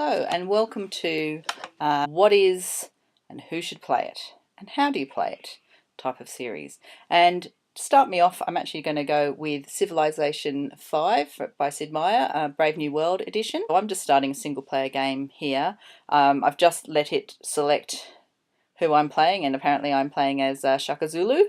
Hello and welcome to what is and who should play it and how do you play it type of series. And to start me off, I'm actually going to go with Civilization 5 by Sid Meier, Brave New World edition. So I'm just starting a single player game here. I've just let it select who I'm playing, and apparently I'm playing as Shaka Zulu.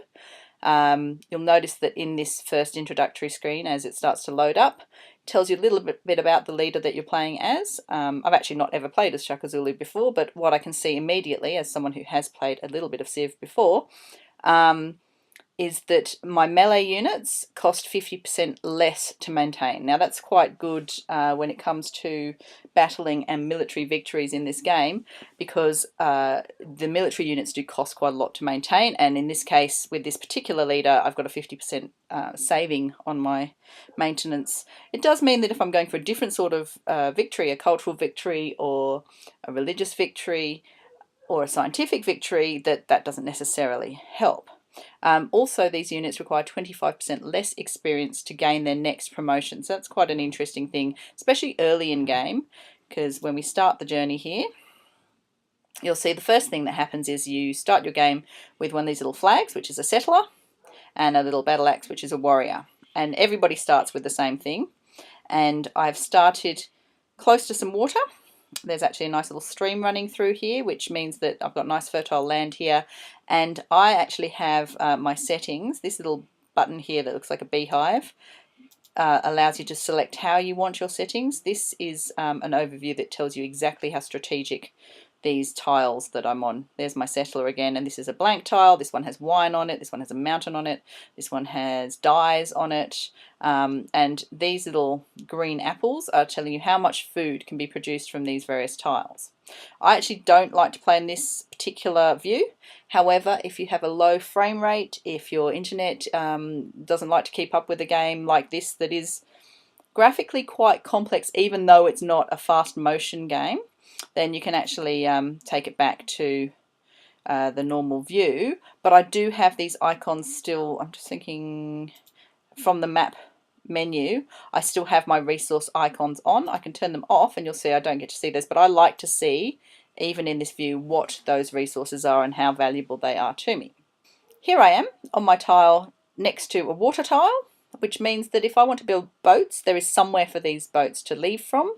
You'll notice that in this first introductory screen, as it starts to load up, it tells you a little bit about the leader that you're playing as. I've actually not ever played as Shaka Zulu before, but what I can see immediately as someone who has played a little bit of Civ before is that my melee units cost 50% less to maintain. Now that's quite good when it comes to battling and military victories in this game, because the military units do cost quite a lot to maintain, and in this case with this particular leader I've got a 50% saving on my maintenance. It does mean that if I'm going for a different sort of victory, a cultural victory or a religious victory or a scientific victory, that doesn't necessarily help. Also, these units require 25% less experience to gain their next promotion. So that's quite an interesting thing, especially early in game, because when we start the journey here, you'll see the first thing that happens is you start your game with one of these little flags, which is a settler, and a little battle axe, which is a warrior. And everybody starts with the same thing. And I've started close to some water. There's actually a nice little stream running through here, which means that I've got nice fertile land here. And I actually have my settings. This little button here that looks like a beehive allows you to select how you want your settings. This is an overview that tells you exactly how strategic these tiles that I'm on. There's my settler again, and this is a blank tile. This one has wine on it, this one has a mountain on it, this one has dyes on it, and these little green apples are telling you how much food can be produced from these various tiles. I actually don't like to play in this particular view. However, if you have a low frame rate, if your internet doesn't like to keep up with a game like this that is graphically quite complex, even though it's not a fast motion game, then you can actually take it back to the normal view. But I do have these icons still. I'm just thinking from the map menu, I still have my resource icons on. I can turn them off and you'll see I don't get to see this, but I like to see, even in this view, what those resources are and how valuable they are to me. Here I am on my tile next to a water tile, which means that if I want to build boats, there is somewhere for these boats to leave from.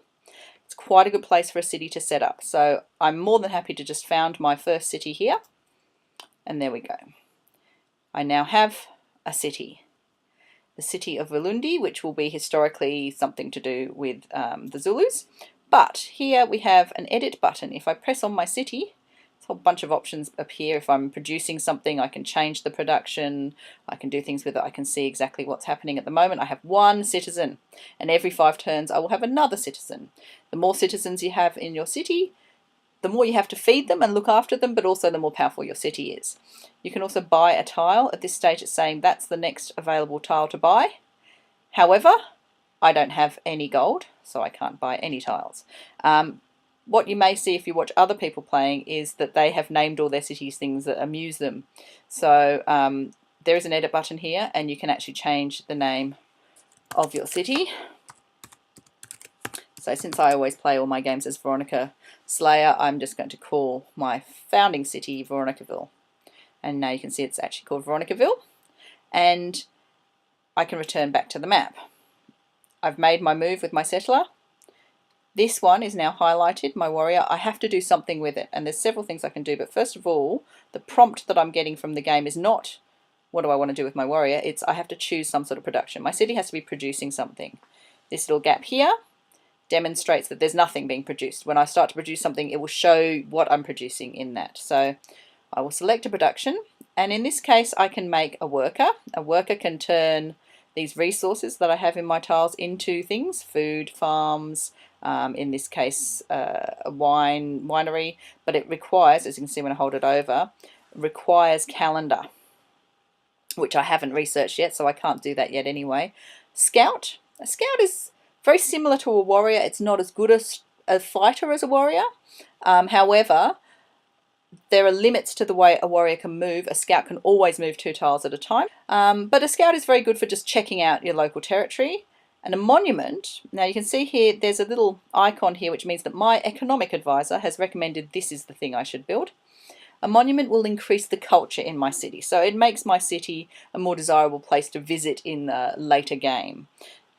It's quite a good place for a city to set up. So I'm more than happy to just found my first city here. And there we go. I now have a city. The city of Walundi, which will be historically something to do with the Zulus. But here we have an edit button. If I press on my city, a whole bunch of options appear. If I'm producing something, I can change the production. I can do things with it. I can see exactly what's happening at the moment. I have one citizen, and every 5 turns I will have another citizen. The more citizens you have in your city, the more you have to feed them and look after them, but also the more powerful your city is. You can also buy a tile. At this stage it's saying that's the next available tile to buy. However, I don't have any gold, so I can't buy any tiles. What you may see if you watch other people playing is that they have named all their cities things that amuse them. So there is an edit button here, and you can actually change the name of your city. So since I always play all my games as VeronicaSlayer, I'm just going to call my founding city Veronicaville. And now you can see it's actually called Veronicaville. And I can return back to the map. I've made my move with my settler. This one is now highlighted, my warrior. I have to do something with it, and there's several things I can do, but first of all, the prompt that I'm getting from the game is not what do I want to do with my warrior, it's I have to choose some sort of production. My city has to be producing something. This little gap here demonstrates that there's nothing being produced. When I start to produce something, it will show what I'm producing in that. So I will select a production, and in this case I can make a worker. A worker can turn these resources that I have in my tiles into things, food, farms, in this case a winery, but it requires, as you can see when I hold it over, requires calendar, which I haven't researched yet, so I can't do that yet anyway. Scout. A scout is very similar to a warrior. It's not as good a fighter as a warrior. However, there are limits to the way a warrior can move. A scout can always move 2 tiles at a time. But a scout is very good for just checking out your local territory. And a monument, now you can see here there's a little icon here which means that my economic advisor has recommended this is the thing I should build. A monument will increase the culture in my city, so it makes my city a more desirable place to visit in the later game.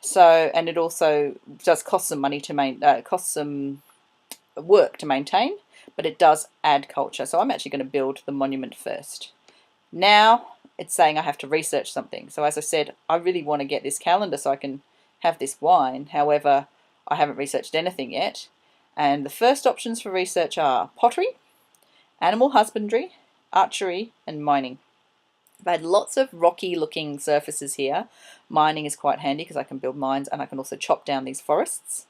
So, and it also does cost some money to cost some work to maintain, but it does add culture. So I'm actually going to build the monument first. Now it's saying I have to research something. So as I said, I really want to get this calendar so I can have this wine. However, I haven't researched anything yet. And the first options for research are pottery, animal husbandry, archery, and mining. I've had lots of rocky looking surfaces here. Mining is quite handy because I can build mines and I can also chop down these forests.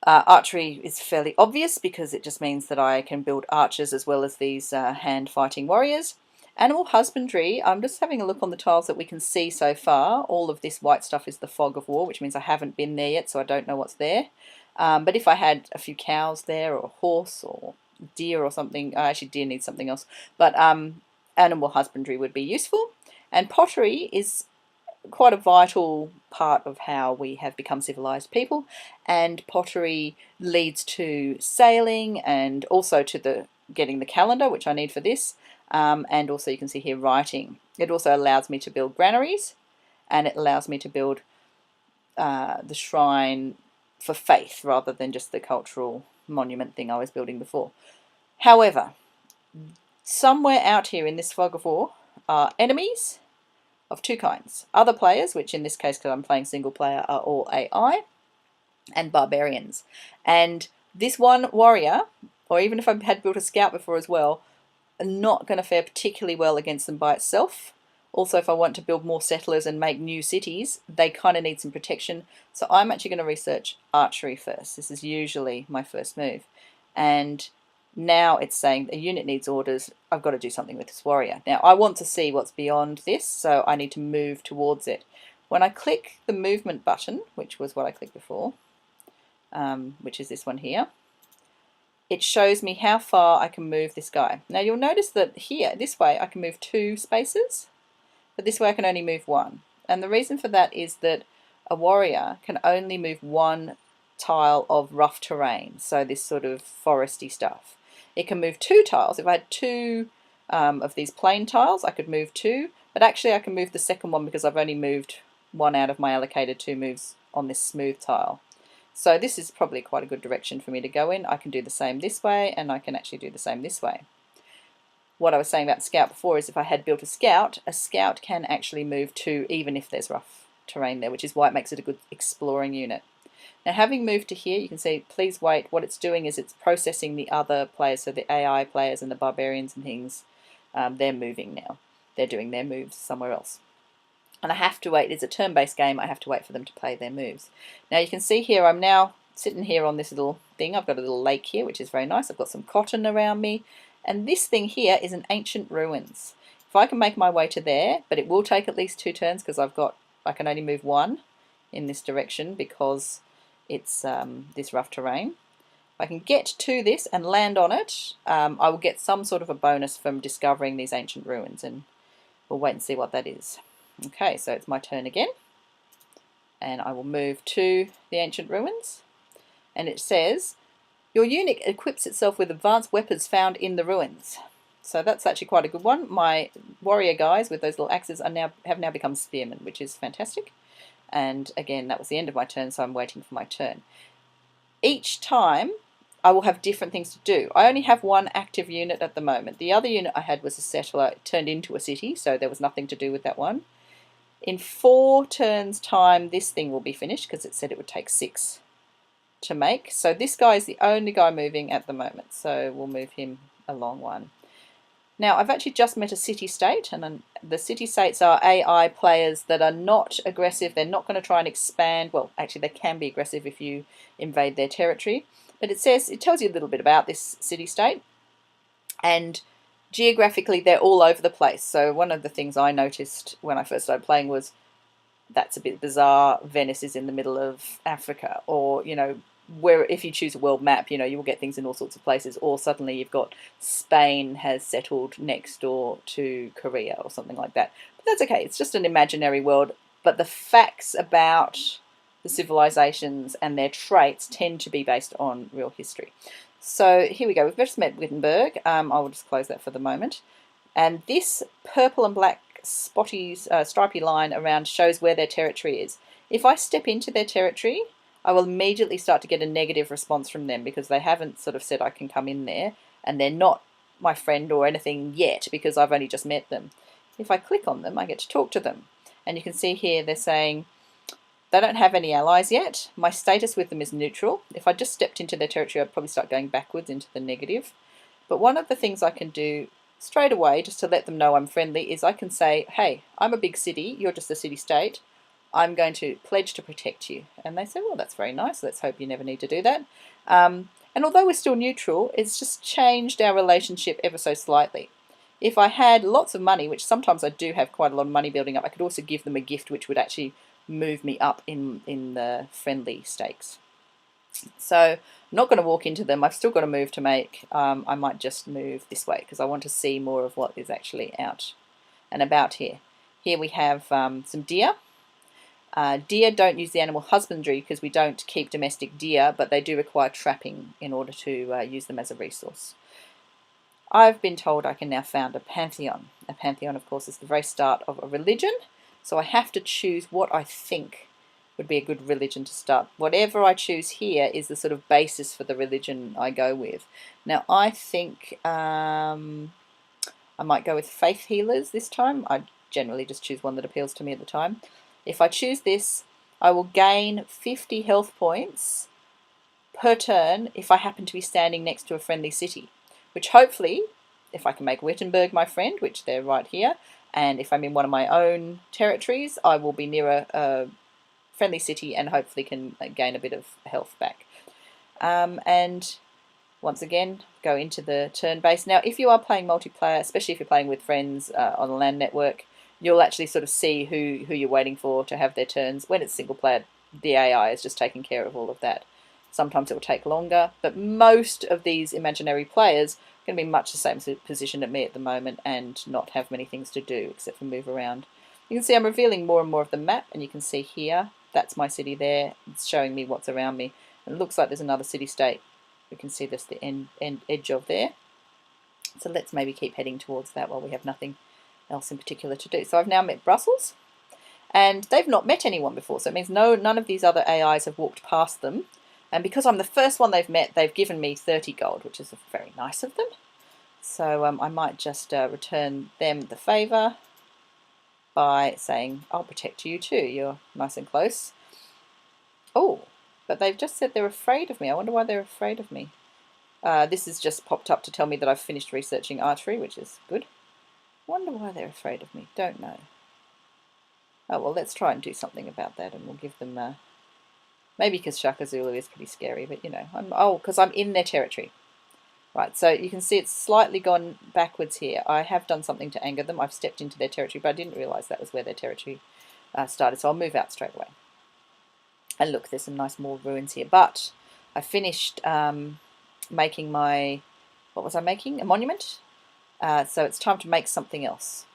Archery is fairly obvious because it just means that I can build archers as well as these hand fighting warriors. Animal husbandry, I'm just having a look on the tiles that we can see so far. All of this white stuff is the fog of war, which means I haven't been there yet, so I don't know what's there. But if I had a few cows there, or a horse, or deer or something, actually deer needs something else, but animal husbandry would be useful. And pottery is quite a vital part of how we have become civilized people, and pottery leads to sailing and also to the getting the calendar, which I need for this, and also you can see here writing. It also allows me to build granaries, and it allows me to build the shrine for faith rather than just the cultural monument thing I was building before. However, somewhere out here in this fog of war are enemies of two kinds. Other players, which in this case, because I'm playing single player, are all AI, and barbarians. And this one warrior, or even if I had built a scout before as well, are not going to fare particularly well against them by itself. Also, if I want to build more settlers and make new cities, they kind of need some protection. So I'm actually going to research archery first. This is usually my first move. And now it's saying a unit needs orders. I've got to do something with this warrior. Now I want to see what's beyond this, so I need to move towards it. When I click the movement button, which was what I clicked before, which is this one here, it shows me how far I can move this guy. Now you'll notice that here, this way, I can move 2 spaces, but this way I can only move 1. And the reason for that is that a warrior can only move 1 tile of rough terrain, so this sort of foresty stuff. It can move 2 tiles. If I had 2 of these plain tiles, I could move 2, but actually I can move the second one because I've only moved 1 out of my allocated 2 moves on this smooth tile. So this is probably quite a good direction for me to go in. I can do the same this way, and I can actually do the same this way. What I was saying about scout before is if I had built a scout can actually move 2 even if there's rough terrain there, which is why it makes it a good exploring unit. Now having moved to here, you can see, please wait, what it's doing is it's processing the other players, so the AI players and the barbarians and things, they're moving now. They're doing their moves somewhere else. And I have to wait, it's a turn-based game, I have to wait for them to play their moves. Now you can see here, I'm now sitting here on this little thing. I've got a little lake here, which is very nice. I've got some cotton around me. And this thing here is an ancient ruins. If I can make my way to there, but it will take at least 2 turns because I can only move 1 in this direction because it's this rough terrain. If I can get to this and land on it, I will get some sort of a bonus from discovering these ancient ruins, and we'll wait and see what that is. Okay, so it's my turn again, and I will move to the ancient ruins, and it says your unit equips itself with advanced weapons found in the ruins. So that's actually quite a good one. My warrior guys with those little axes have now become spearmen, which is fantastic. And again, that was the end of my turn, so I'm waiting for my turn. Each time I will have different things to do. I only have 1 active unit at the moment. The other unit I had was a settler. It turned into a city, so there was nothing to do with that one. In 4 turns time, this thing will be finished because it said it would take 6 to make. So this guy is the only guy moving at the moment, so we'll move him along 1. Now I've actually just met a city-state, and the city-states are AI players that are not aggressive. They're not going to try and expand. Well, actually they can be aggressive if you invade their territory. But it tells you a little bit about this city-state, and geographically they're all over the place. So one of the things I noticed when I first started playing was that's a bit bizarre. Venice is in the middle of Africa, or where if you choose a world map, you will get things in all sorts of places, or suddenly you've got Spain has settled next door to Korea or something like that. But that's okay. It's just an imaginary world, but the facts about the civilizations and their traits tend to be based on real history. So here we go. We've just met Wittenberg. I will just close that for the moment. And this purple and black stripy line around shows where their territory is. If I step into their territory, I will immediately start to get a negative response from them because they haven't sort of said I can come in there, and they're not my friend or anything yet because I've only just met them. If I click on them, I get to talk to them. And you can see here they're saying they don't have any allies yet. My status with them is neutral. If I just stepped into their territory, I'd probably start going backwards into the negative. But one of the things I can do straight away, just to let them know I'm friendly, is I can say, hey, I'm a big city, you're just a city-state. I'm going to pledge to protect you. And they say, well, that's very nice. Let's hope you never need to do that. And although we're still neutral, it's just changed our relationship ever so slightly. If I had lots of money, which sometimes I do have quite a lot of money building up, I could also give them a gift which would actually move me up in the friendly stakes. So I'm not going to walk into them. I've still got a move to make. I might just move this way because I want to see more of what is actually out and about here. Here we have some deer. Deer don't use the animal husbandry because we don't keep domestic deer, but they do require trapping in order to use them as a resource. I've been told I can now found a pantheon. A pantheon, of course, is the very start of a religion, so I have to choose what I think would be a good religion to start. Whatever I choose here is the sort of basis for the religion I go with. Now, I think I might go with faith healers this time. I generally just choose one that appeals to me at the time. If I choose this, I will gain 50 health points per turn if I happen to be standing next to a friendly city, which hopefully, if I can make Wittenberg my friend, which they're right here, and if I'm in one of my own territories, I will be near a friendly city and hopefully can gain a bit of health back. And once again, go into the turn base. Now, if you are playing multiplayer, especially if you're playing with friends on a LAN network, you'll actually sort of see who you're waiting for to have their turns. When it's single player, the AI is just taking care of all of that. Sometimes it will take longer, but most of these imaginary players are going to be much the same position at me at the moment and not have many things to do except for move around. You can see I'm revealing more and more of the map, and you can see here, that's my city there. It's showing me what's around me. And it looks like there's another city-state. We can see this, the edge of there. So let's maybe keep heading towards that while we have nothing else in particular to do. So I've now met Brussels, and they've not met anyone before, so it means none of these other AIs have walked past them. And because I'm the first one they've met, they've given me 30 gold, which is very nice of them. So I might just return them the favour by saying, I'll protect you too, you're nice and close. Oh, but they've just said they're afraid of me. I wonder why they're afraid of me. This has just popped up to tell me that I've finished researching archery, which is good. Wonder why they're afraid of me. Don't know. Oh, well, let's try and do something about that, and we'll give them... maybe because Shaka Zulu is pretty scary, but, you know, because I'm in their territory. Right, so you can see it's slightly gone backwards here. I have done something to anger them. I've stepped into their territory, but I didn't realise that was where their territory started, so I'll move out straight away. And look, there's some nice more ruins here, but I finished making my... what was I making? A monument? So it's time to make something else.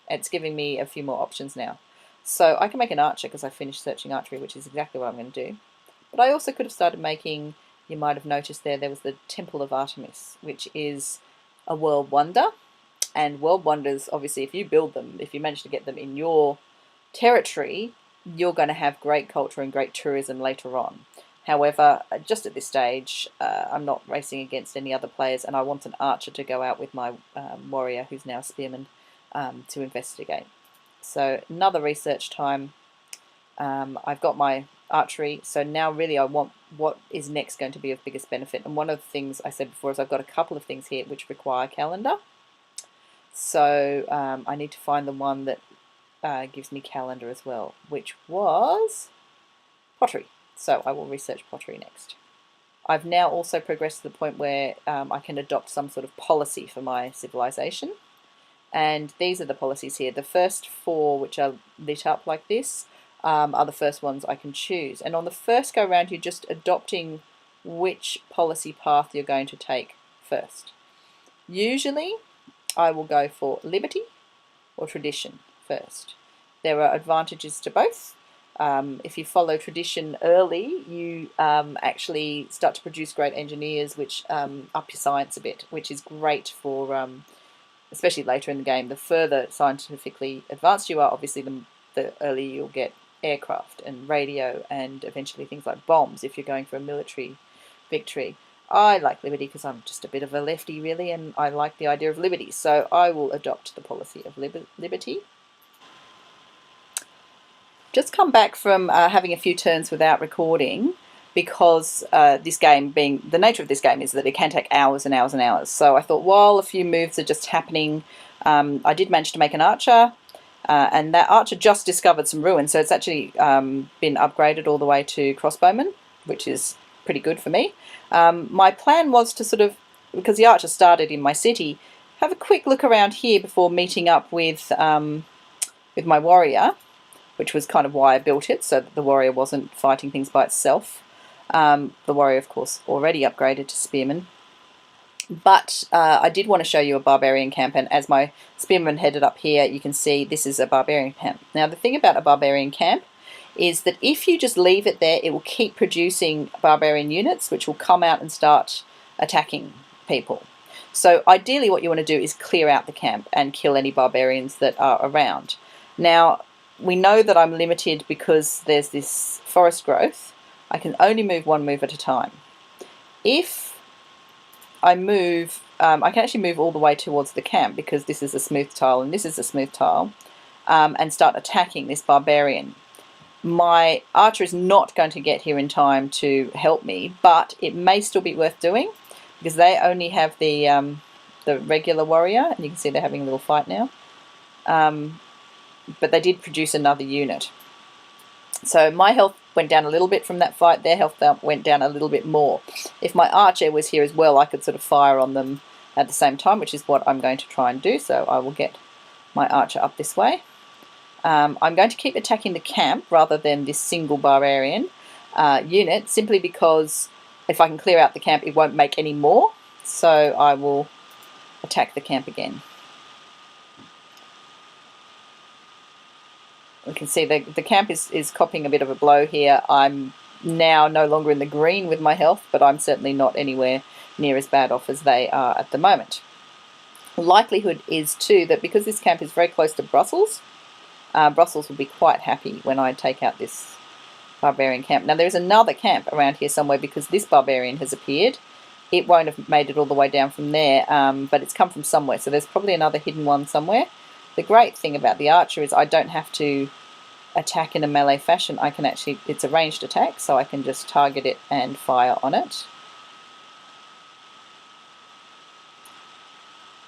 It's giving me a few more options now. So I can make an archer because I finished searching archery, which is exactly what I'm going to do. But I also could have started making, you might have noticed there was the Temple of Artemis, which is a world wonder. And world wonders, obviously, if you build them, if you manage to get them in your territory, you're going to have great culture and great tourism later on. However, just at this stage, I'm not racing against any other players, and I want an archer to go out with my warrior, who's now a spearman, to investigate. So another research time. I've got my archery, so now really I want what is next going to be of biggest benefit. And one of the things I said before is I've got a couple of things here which require calendar. So I need to find the one that gives me calendar as well, which was pottery. So I will research pottery next. I've now also progressed to the point where I can adopt some sort of policy for my civilization. And these are the policies here. The first four, which are lit up like this, are the first ones I can choose. And on the first go round, you're just adopting which policy path you're going to take first. Usually, I will go for liberty or tradition first. there are advantages to both. If you follow tradition early, you actually start to produce great engineers, which up your science a bit, which is great for, especially later in the game. The further scientifically advanced you are, obviously, the earlier you'll get aircraft and radio and eventually things like bombs if you're going for a military victory. I like liberty because I'm just a bit of a lefty, really, and I like the idea of liberty. So I will adopt the policy of liberty. Just come back from having a few turns without recording because this game, being the nature of this game, is that it can take hours and hours and hours. So I thought while a few moves are just happening, I did manage to make an archer, and that archer just discovered some ruins. So it's actually been upgraded all the way to crossbowman, which is pretty good for me. My plan was to sort of, because the archer started in my city, have a quick look around here before meeting up with my warrior, which was kind of why I built it, so that the warrior wasn't fighting things by itself. The warrior, of course, already upgraded to spearman. But I did want to show you a barbarian camp, and as my spearman headed up here, you can see this is a barbarian camp. Now, the thing about a barbarian camp is that if you just leave it there, it will keep producing barbarian units, which will come out and start attacking people. So ideally what you want to do is clear out the camp and kill any barbarians that are around. Now, we know that I'm limited because there's this forest growth. I can only move one move at a time. If I move, I can actually move all the way towards the camp because this is a smooth tile and this is a smooth tile, and start attacking this barbarian. My archer is not going to get here in time to help me, but it may still be worth doing because they only have the regular warrior, and you can see they're having a little fight now. But they did produce another unit. So my health went down a little bit from that fight. Their health went down a little bit more. If my archer was here as well, I could sort of fire on them at the same time, which is what I'm going to try and do. So I will get my archer up this way. I'm going to keep attacking the camp rather than this single barbarian unit, simply because if I can clear out the camp, it won't make any more. So I will attack the camp again. We can see the camp is copying a bit of a blow here. I'm now no longer in the green with my health, but I'm certainly not anywhere near as bad off as they are at the moment. The likelihood is too that because this camp is very close to Brussels, Brussels will be quite happy when I take out this barbarian camp. Now there is another camp around here somewhere because this barbarian has appeared. It won't have made it all the way down from there, but it's come from somewhere, so there's probably another hidden one somewhere. The great thing about the archer is I don't have to attack in a melee fashion. I can actually, it's a ranged attack, so I can just target it and fire on it.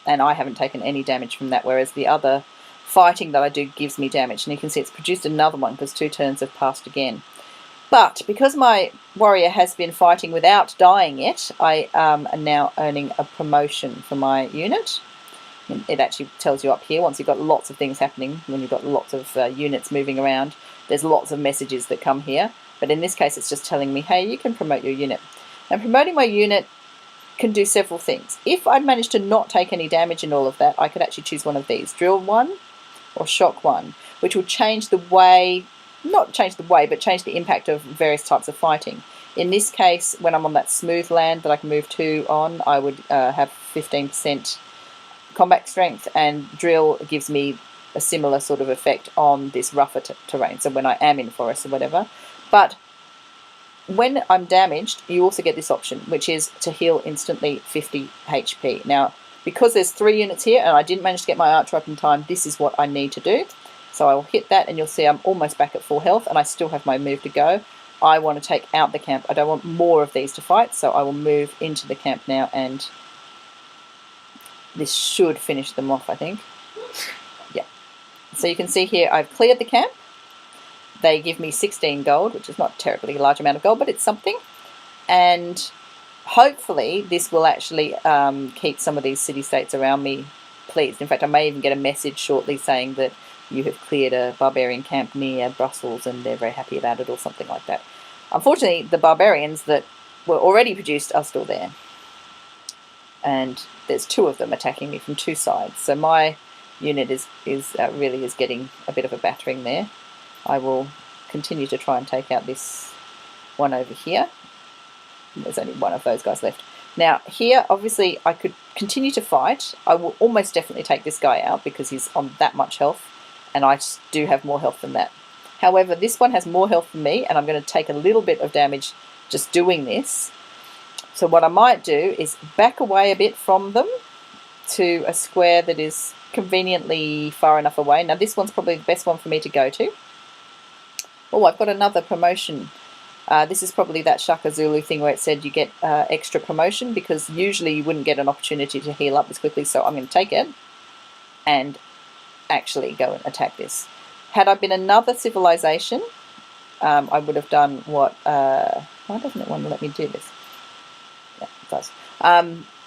And I haven't taken any damage from that, whereas the other fighting that I do gives me damage. And you can see it's produced another one because 2 turns have passed again. But because my warrior has been fighting without dying yet, I am now earning a promotion for my unit. It actually tells you up here, once you've got lots of things happening, when you've got lots of units moving around, there's lots of messages that come here. But in this case, it's just telling me, hey, you can promote your unit. And promoting my unit can do several things. If I manage to not take any damage in all of that, I could actually choose one of these, drill 1 or shock 1, which will change the way, not change the way, but change the impact of various types of fighting. In this case, when I'm on that smooth land that I can move to on, I would have 15% combat strength, and drill gives me a similar sort of effect on this rougher terrain, so when I am in forest or whatever. But when I'm damaged, you also get this option, which is to heal instantly 50 HP. Now, because there's 3 units here and I didn't manage to get my archer up in time, this is what I need to do. So I will hit that and you'll see I'm almost back at full health and I still have my move to go. I want to take out the camp. I don't want more of these to fight, so I will move into the camp now, and this should finish them off, I think. Yeah. So you can see here I've cleared the camp. They give me 16 gold, which is not a terribly large amount of gold, but it's something. And hopefully this will actually keep some of these city-states around me pleased. In fact, I may even get a message shortly saying that you have cleared a barbarian camp near Brussels and they're very happy about it, or something like that. Unfortunately, the barbarians that were already produced are still there. And there's 2 of them attacking me from 2 sides. So my unit is really is getting a bit of a battering there. I will continue to try and take out this one over here. There's only one of those guys left. Now here, obviously, I could continue to fight. I will almost definitely take this guy out because he's on that much health, and I do have more health than that. However, this one has more health than me, and I'm going to take a little bit of damage just doing this. So what I might do is back away a bit from them to a square that is conveniently far enough away. Now this one's probably the best one for me to go to. Oh, I've got another promotion. This is probably that Shaka Zulu thing where it said you get extra promotion, because usually you wouldn't get an opportunity to heal up as quickly. So I'm going to take it and actually go and attack this. Had I been another civilization, I would have done what... why doesn't it want to let me do this? Yeah, it does.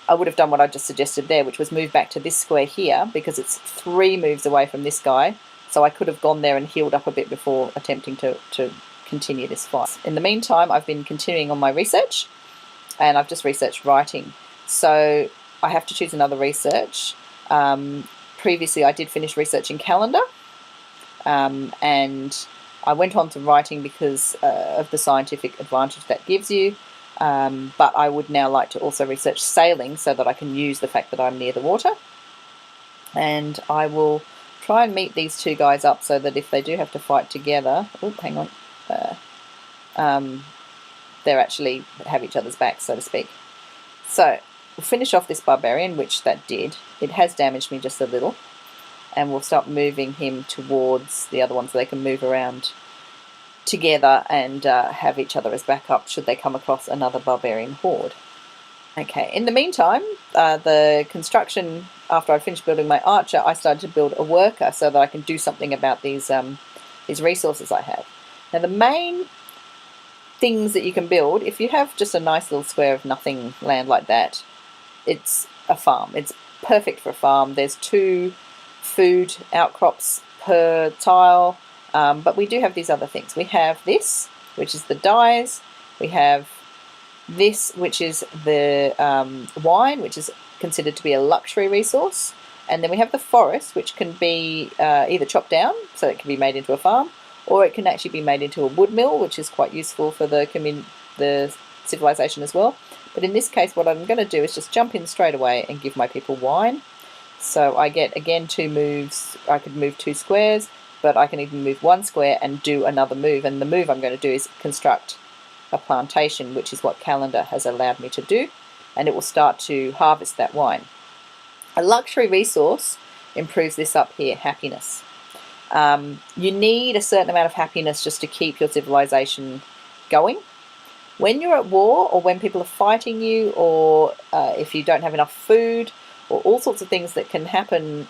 I would have done what I just suggested there, which was move back to this square here, because it's 3 moves away from this guy. So I could have gone there and healed up a bit before attempting to continue this fight. In the meantime, I've been continuing on my research, and I've just researched writing. So I have to choose another research. Previously, I did finish researching calendar. And I went on to writing because of the scientific advantage that gives you, but I would now like to also research sailing so that I can use the fact that I'm near the water. And I will try and meet these 2 guys up so that if they do have to fight together... Oh, hang on. They're actually have each other's backs, so to speak. So we'll finish off this barbarian, which that did. It has damaged me just a little. And we'll start moving him towards the other one so they can move around together and have each other as backup should they come across another barbarian horde. Okay, in the meantime, the construction, after I'd finished building my archer, I started to build a worker so that I can do something about these resources I have. Now the main things that you can build, if you have just a nice little square of nothing land like that, it's a farm. It's perfect for a farm. There's 2 food outcrops per tile, but we do have these other things. We have this, which is the dyes. We have this, which is the wine, which is considered to be a luxury resource. And then we have the forest, which can be either chopped down, so it can be made into a farm, or it can actually be made into a wood mill, which is quite useful for the civilization as well. But in this case, what I'm going to do is just jump in straight away and give my people wine. So I get, again, 2 moves. I could move 2 squares, but I can even move 1 square and do another move. And the move I'm going to do is construct a plantation, which is what calendar has allowed me to do. And it will start to harvest that wine. A luxury resource improves this up here, happiness. You need a certain amount of happiness just to keep your civilization going. When you're at war, or when people are fighting you, or if you don't have enough food, or all sorts of things that can happen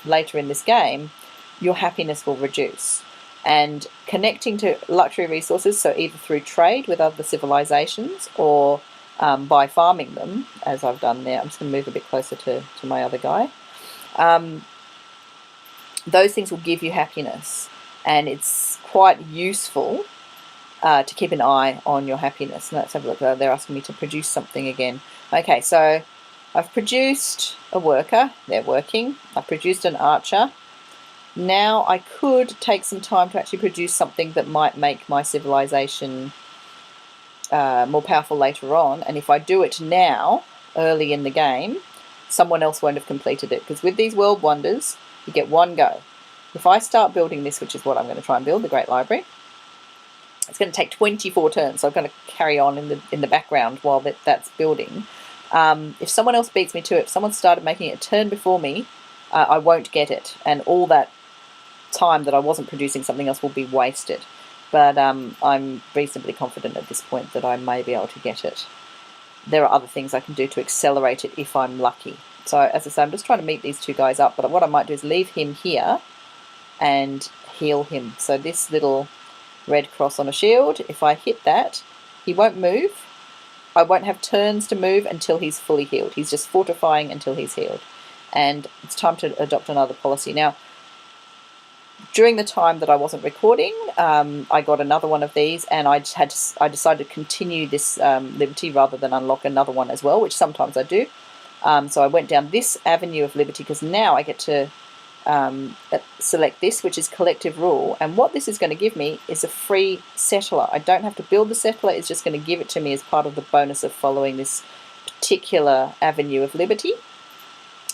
later in this game, your happiness will reduce. And connecting to luxury resources, so either through trade with other civilizations or by farming them, as I've done there. I'm just going to move a bit closer to my other guy. Those things will give you happiness, and it's quite useful to keep an eye on your happiness. Let's have a look. They're asking me to produce something again. Okay, so I've produced a worker. They're working. I've produced an archer. Now I could take some time to actually produce something that might make my civilization more powerful later on. And if I do it now, early in the game, someone else won't have completed it. Because with these world wonders, you get 1 go. If I start building this, which is what I'm going to try and build, the Great Library, it's going to take 24 turns. So I'm going to carry on in the background while that's building. If someone else beats me to it, if someone started making it a turn before me, I won't get it. And all that time that I wasn't producing something else will be wasted. But I'm reasonably confident at this point that I may be able to get it. There are other things I can do to accelerate it if I'm lucky. So as I say, I'm just trying to meet these 2 guys up. But what I might do is leave him here and heal him. So this little red cross on a shield, if I hit that, he won't move. I won't have turns to move until he's fully healed. He's just fortifying until he's healed. And it's time to adopt another policy. Now, during the time that I wasn't recording, I got another one of these, and I decided to continue this liberty rather than unlock another one as well, which sometimes I do. So I went down this avenue of liberty because now I get to select this, which is collective rule, and what this is going to give me is a free settler. I don't have to build the settler, it's just going to give it to me as part of the bonus of following this particular avenue of liberty.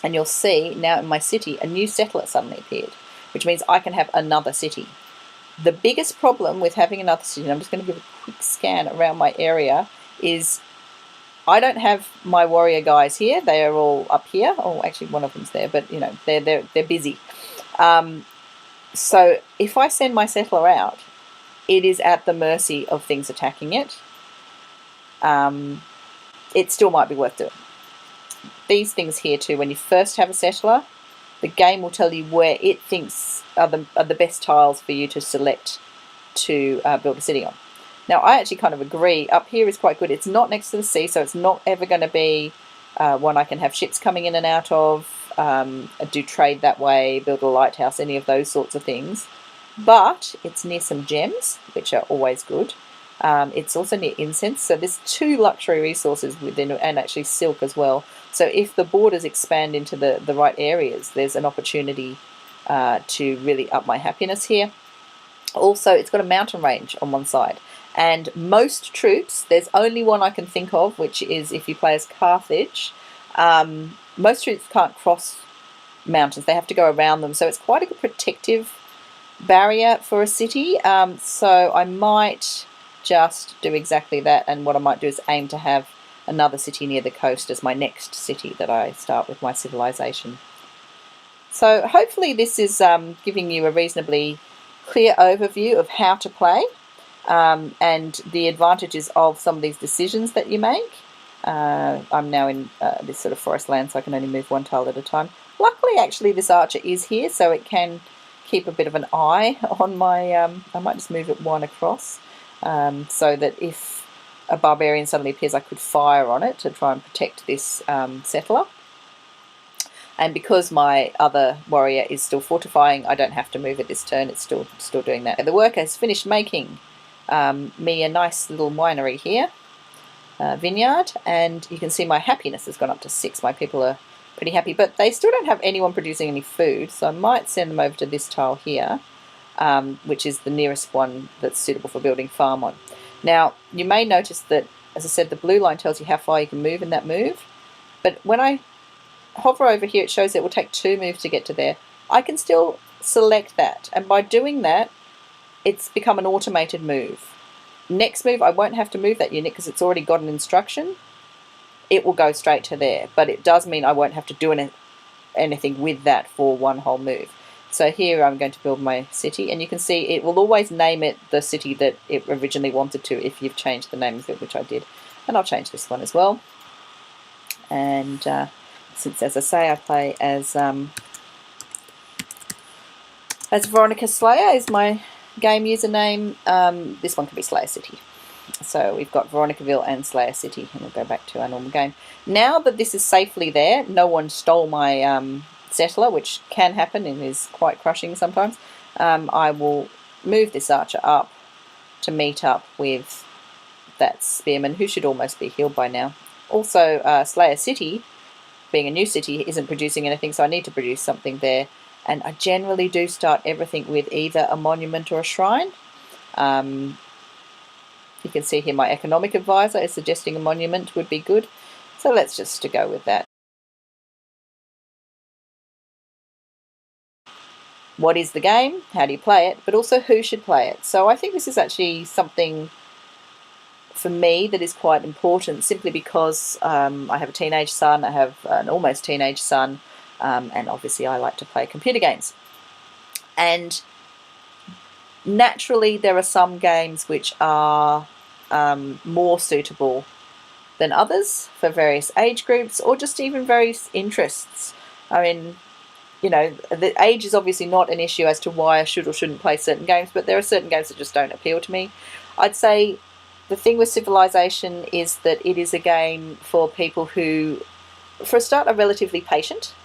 And you'll see now in my city a new settler suddenly appeared, which means I can have another city. The biggest problem with having another city, and I'm just going to give a quick scan around my area, is I don't have my warrior guys here. They are all up here. Oh, actually one of them's there, but you know, they're busy. So if I send my settler out, it is at the mercy of things attacking it. It still might be worth doing. These things here too, when you first have a settler, the game will tell you where it thinks are the best tiles for you to select to build a city on. Now, I actually kind of agree. Up here is quite good. It's not next to the sea, so it's not ever going to be one I can have ships coming in and out of, do trade that way, build a lighthouse, any of those sorts of things. But it's near some gems, which are always good. It's also near incense, so there's 2 luxury resources within, and actually silk as well. So if the borders expand into the right areas, there's an opportunity to really up my happiness here. Also, it's got a mountain range on one side. And most troops, there's only one I can think of, which is if you play as Carthage. Most troops can't cross mountains. They have to go around them. So it's quite a good protective barrier for a city. So I might just do exactly that. And what I might do is aim to have another city near the coast as my next city that I start with my civilization. So hopefully this is giving you a reasonably clear overview of how to play. And the advantages of some of these decisions that you make. I'm now in this sort of forest land, so I can only move one tile at a time. Luckily, actually, this archer is here, so it can keep a bit of an eye on my... I might just move it one across, so that if a barbarian suddenly appears, I could fire on it to try and protect this settler. And because my other warrior is still fortifying, I don't have to move it this turn. It's still doing that. The worker has finished making me a nice little winery here, vineyard, and you can see my happiness has gone up to 6. My people are pretty happy, but they still don't have anyone producing any food, so I might send them over to this tile here, which is the nearest one that's suitable for building farm on. Now, you may notice that, as I said, the blue line tells you how far you can move in that move, but when I hover over here, it shows it will take 2 moves to get to there. I can still select that, and by doing that, it's become an automated move. Next move, I won't have to move that unit because it's already got an instruction. It will go straight to there, but it does mean I won't have to do anything with that for one whole move. So here I'm going to build my city, and you can see it will always name it the city that it originally wanted to if you've changed the name of it, which I did. And I'll change this one as well. And since, as I say, I play as VeronicaSlayer is my game username, this one can be Slayer City. So we've got Veronicaville and Slayer City, and we'll go back to our normal game. Now that this is safely there, no one stole my settler, which can happen and is quite crushing sometimes, I will move this archer up to meet up with that spearman, who should almost be healed by now. Also, Slayer City, being a new city, isn't producing anything, so I need to produce something there. And I generally do start everything with either a monument or a shrine. You can see here my economic advisor is suggesting a monument would be good. So let's just go with that. What is the game? How do you play it? But also who should play it? So I think this is actually something for me that is quite important, simply because I have a teenage son, I have an almost teenage son, and obviously I like to play computer games. And naturally there are some games which are more suitable than others for various age groups, or just even various interests. I mean, you know, the age is obviously not an issue as to why I should or shouldn't play certain games, but there are certain games that just don't appeal to me. I'd say the thing with Civilization is that it is a game for people who, for a start, are relatively patient.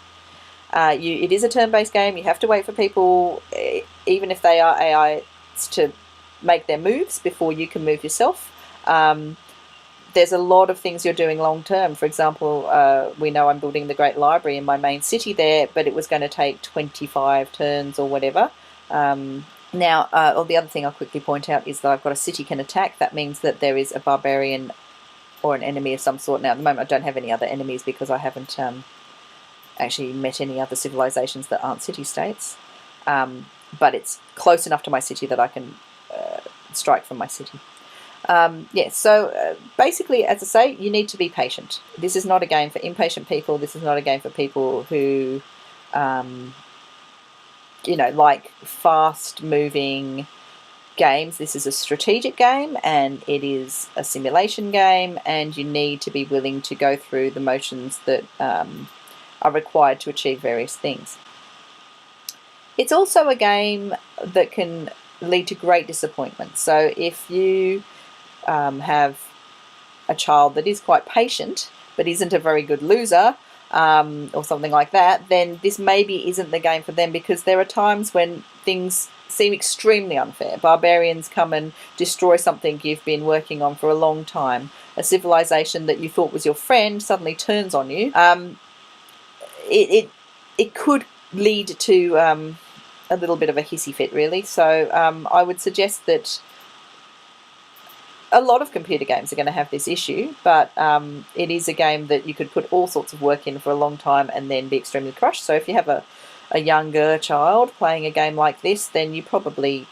It is a turn-based game. You have to wait for people, even if they are AI, to make their moves before you can move yourself. there's a lot of things you're doing long term. For example, we know I'm building the Great Library in my main city there, but it was going to take 25 turns or whatever. Now, the other thing I'll quickly point out is that I've got a city can attack. That means that there is a barbarian or an enemy of some sort. Now, at the moment, I don't have any other enemies because I haven't actually met any other civilizations that aren't city-states. But it's close enough to my city that I can strike from my city. So basically, as I say, you need to be patient. This is not a game for impatient people. This is not a game for people who, like fast-moving games. This is a strategic game, and it is a simulation game, and you need to be willing to go through the motions that are required to achieve various things. It's also a game that can lead to great disappointment. So if you have a child that is quite patient but isn't a very good loser, or something like that, then this maybe isn't the game for them, because there are times when things seem extremely unfair. Barbarians come and destroy something you've been working on for a long time. A civilization that you thought was your friend suddenly turns on you. It could lead to a little bit of a hissy fit, really. So I would suggest that a lot of computer games are going to have this issue, but it is a game that you could put all sorts of work in for a long time and then be extremely crushed. So if you have a younger child playing a game like this, then you probably,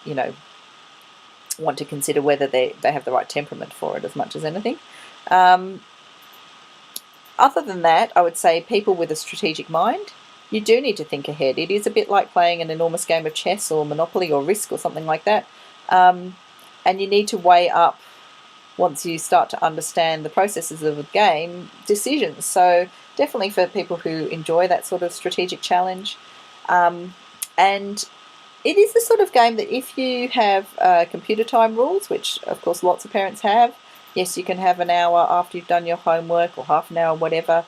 want to consider whether they have the right temperament for it as much as anything. Other than that, I would say people with a strategic mind, you do need to think ahead. It is a bit like playing an enormous game of chess or Monopoly or Risk or something like that. And you need to weigh up, once you start to understand the processes of a game, decisions. So definitely for people who enjoy that sort of strategic challenge. And it is the sort of game that if you have computer time rules, which of course lots of parents have, yes, you can have an hour after you've done your homework or half an hour, whatever.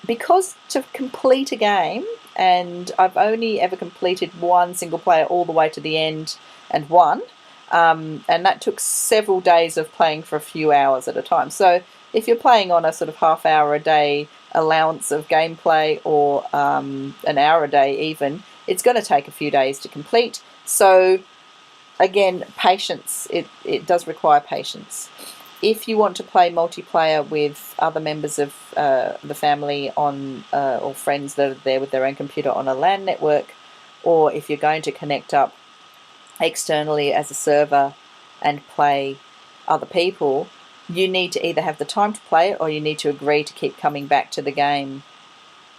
Because to complete a game, and I've only ever completed one single player all the way to the end and won, and that took several days of playing for a few hours at a time. So if you're playing on a sort of half hour a day allowance of gameplay, or an hour a day even, it's going to take a few days to complete. So again, patience. It does require patience. If you want to play multiplayer with other members of the family or friends that are there with their own computer on a LAN network, or if you're going to connect up externally as a server and play other people, you need to either have the time to play it, or you need to agree to keep coming back to the game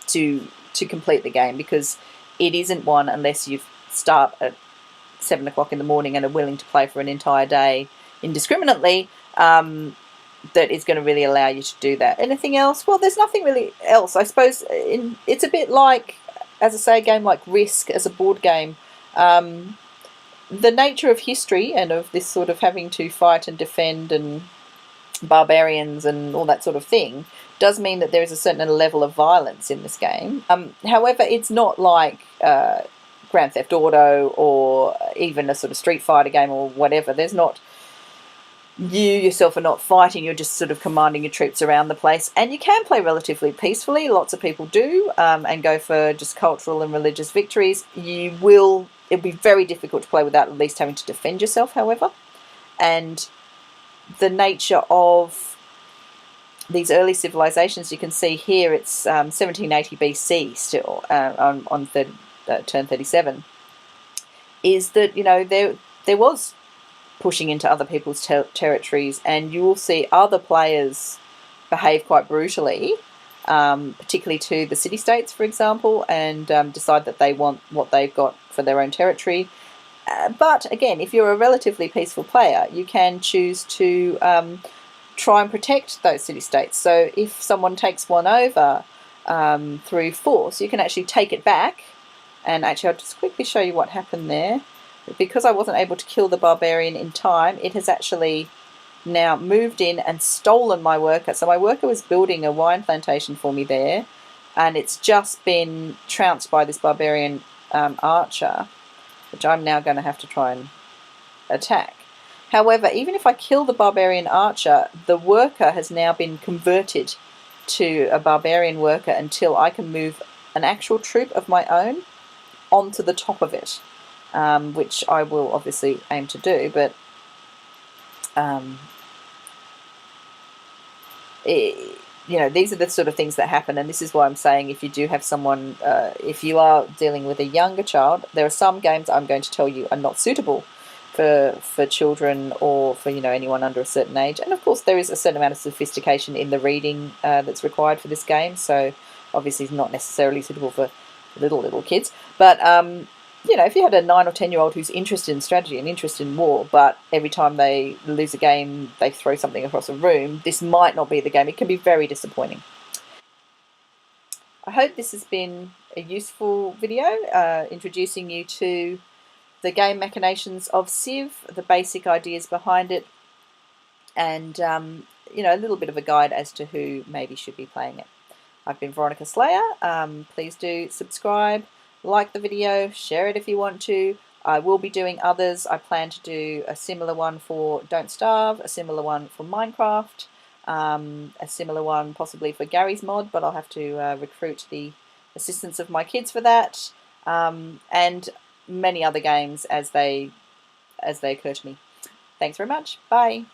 to complete the game, because it isn't one unless you start at 7 o'clock in the morning and are willing to play for an entire day indiscriminately, that is going to really allow you to do that. Anything else? Well, there's nothing really else. I suppose it's a bit like, as I say, a game like Risk as a board game. The nature of history and of this sort of having to fight and defend and barbarians and all that sort of thing does mean that there is a certain level of violence in this game. However, it's not like Grand Theft Auto or even a sort of Street Fighter game or whatever. There's not, you yourself are not fighting, you're just sort of commanding your troops around the place. And you can play relatively peacefully, lots of people do, and go for just cultural and religious victories. It'll be very difficult to play without at least having to defend yourself, however. And the nature of these early civilizations, you can see here it's 1780 BC still, on turn 37, is that, there was pushing into other people's territories, and you will see other players behave quite brutally, particularly to the city-states, for example, and decide that they want what they've got for their own territory. But again, if you're a relatively peaceful player, you can choose to try and protect those city-states. So if someone takes one over through force, you can actually take it back. And actually, I'll just quickly show you what happened there. Because I wasn't able to kill the barbarian in time, it has actually now moved in and stolen my worker. So my worker was building a wine plantation for me there, and it's just been trounced by this barbarian archer, which I'm now going to have to try and attack. However, even if I kill the barbarian archer, the worker has now been converted to a barbarian worker until I can move an actual troop of my own onto the top of it, which I will obviously aim to do, but these are the sort of things that happen, and this is why I'm saying if you do have someone, if you are dealing with a younger child, there are some games I'm going to tell you are not suitable for children or for anyone under a certain age. And of course there is a certain amount of sophistication in the reading that's required for this game, so obviously it's not necessarily suitable for little kids, but if you had a 9 or 10-year-old who's interested in strategy and interested in war, but every time they lose a game they throw something across a room, this might not be the game. It can be very disappointing. I hope this has been a useful video introducing you to the game machinations of Civ, the basic ideas behind it, and a little bit of a guide as to who maybe should be playing it. I've been VeronicaSlayer. Please do subscribe, like the video, share it if you want to. I will be doing others. I plan to do a similar one for Don't Starve, a similar one for Minecraft, a similar one possibly for Gary's mod, but I'll have to recruit the assistance of my kids for that, and many other games as they occur to me. Thanks very much. Bye.